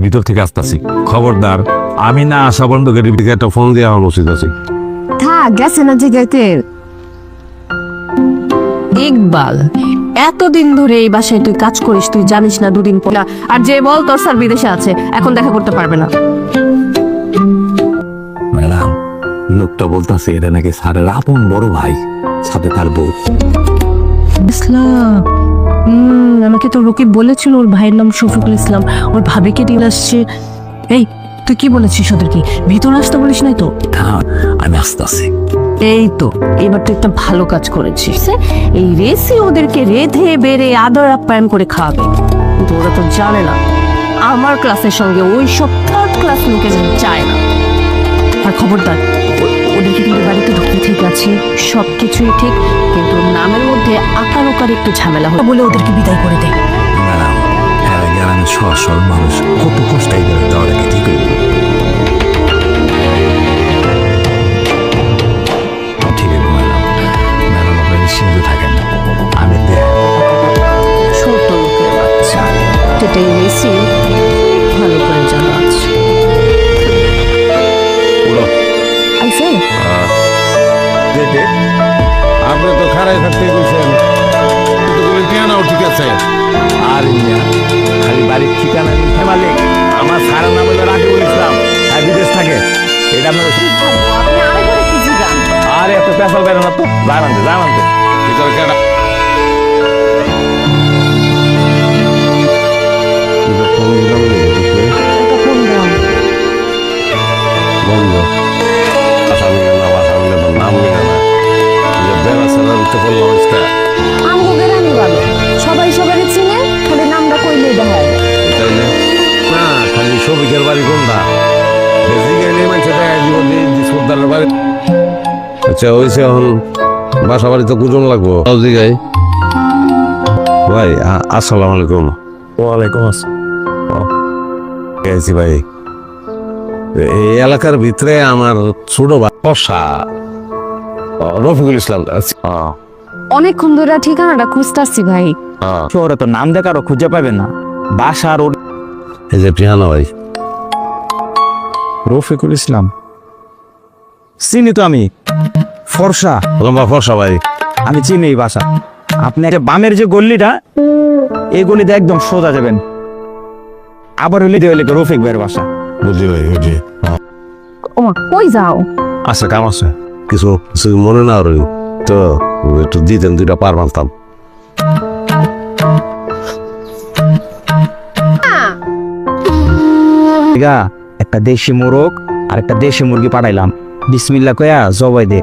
ভিতর থেকে আসতেছি। খবরদার, আমি না আসা বন্ধ করে একটা ফোন দিয়ে আমার উচিত আছে। থাক, গেছে না জিগাইতে। ইকবাল, এতদিন ধরে এই বাসায় তুই কাজ করিস, তুই জানিস না দুদিন পর আর যে বল তোর স্যার বিদেশে আছে, এখন দেখা করতে পারবে না। ম্যাডাম, লোকটা বলতেছে এটা নাকি স্যারের আপন বড় ভাই, সাথে তার বউ। ইসলাম, আমাকে তো রকিব বলেছিল ওর ভাইয়ের নাম শফিকুল ইসলাম, ওর ভাবিকে দিয়ে আসছে। এই তুই কি বলেছিস ওদেরকে? ভিতর আসতে বলিস নাই তো? আমি আসতেছি। এই তো, এবার তো একটা ভালো কাজ করেছিস। এই রেসি ওদেরকে রেধে বেড়ে আদর আপ্যায়ন করে খাওয়াবে, কিন্তু ওরা তো জানে না আমার ক্লাসের সঙ্গে ওই সব থার্ড ক্লাস লোকের যায় না। আর খবরদার, ওদেরকে কিন্তু বাড়িতে ঢুকতে ঠিক আছে, সবকিছুই ঠিক, কিন্তু নামের মধ্যে আকার ওকার একটু ঝামেলা হয় বলে ওদেরকে বিদায় করে দেয়। ম্যাডাম, হ্যাঁ গ্রামের সহজ সরল মানুষ কত কষ্টাই করে দেওয়াটাকে ঠিক হয়ে গেল। ঠিক আছে ম্যাডাম, ম্যাডাম আপনি নিশ্চিন্ত থাকেন, আমি দেখ। ছোট লোকের বাচ্চা, এটাই রেসি ভালো করে জানা আছে। আইসে আপনি তো খারাই থাকতে বলছেন, কিন্তু ঠিকানাও ঠিক আছে। আর খালি বাড়ির ঠিকানা মিথ্যে মালিক। আমার সারা নাম হলো রাকিবুল ইসলাম, বিদেশ থাকে। এটা আপনার আপনি আরেকবার কি জিগান? আর এত পেশাল বেরো না তো, জানাতে ভিতরে কেনা বন্ধ। আশা মিলে না, আশা মিলে তো নাম মিলে না। বেড়া উঠতে পড়লাম আজকে। আমগো গেরানি ভালো, সবাই সবারই চিনে, খালি নামটা কইলেই দেখা যায়। তাইলে না, খালি শফিকের বাড়ি কোনটা? বেশি গেলে মানুষ দেখা জীবন সর্দারের বাড়ি। আচ্ছা হয়েছে, এখন বাসা বাড়ি তো কুজন লাগবো। জিগাই ভাই, আসসালামু আলাইকুম। ওয়ালাইকুম আসসালাম। গেছি ভাই, এই এলাকার ভিতরে আমার ছোট বর্ষা রফিকুল ইসলাম। অনেকক্ষণ ধরে ঠিকানাটা খুঁজতাছি ভাই। শহরে তো নাম দেখারও খুঁজে পাবে না। বাসা আর এই যে পিয়ানো ভাই, রফিকুল ইসলাম চিনি তো আমি। ফর্সা, লম্বা ফর্সা ভাই। আমি চিনি এই বাসা। আপনি একটা বামের যে গল্লিটা, এই গলিতে একদম সোজা যাবেন, আবার হইলে রফিক ভাইয়ের বাসা। বুঝি ভাই, বুঝি। ওমা, কই যাও? আচ্ছা, কাম আছে কিছু কিছু মনে না রই তো, একটু দিতেন দুইটা পার মানতাম। একটা দেশি মোরগ আর একটা দেশি মুরগি পাঠাইলাম, বিসমিল্লাহ কয়া জবাই দে।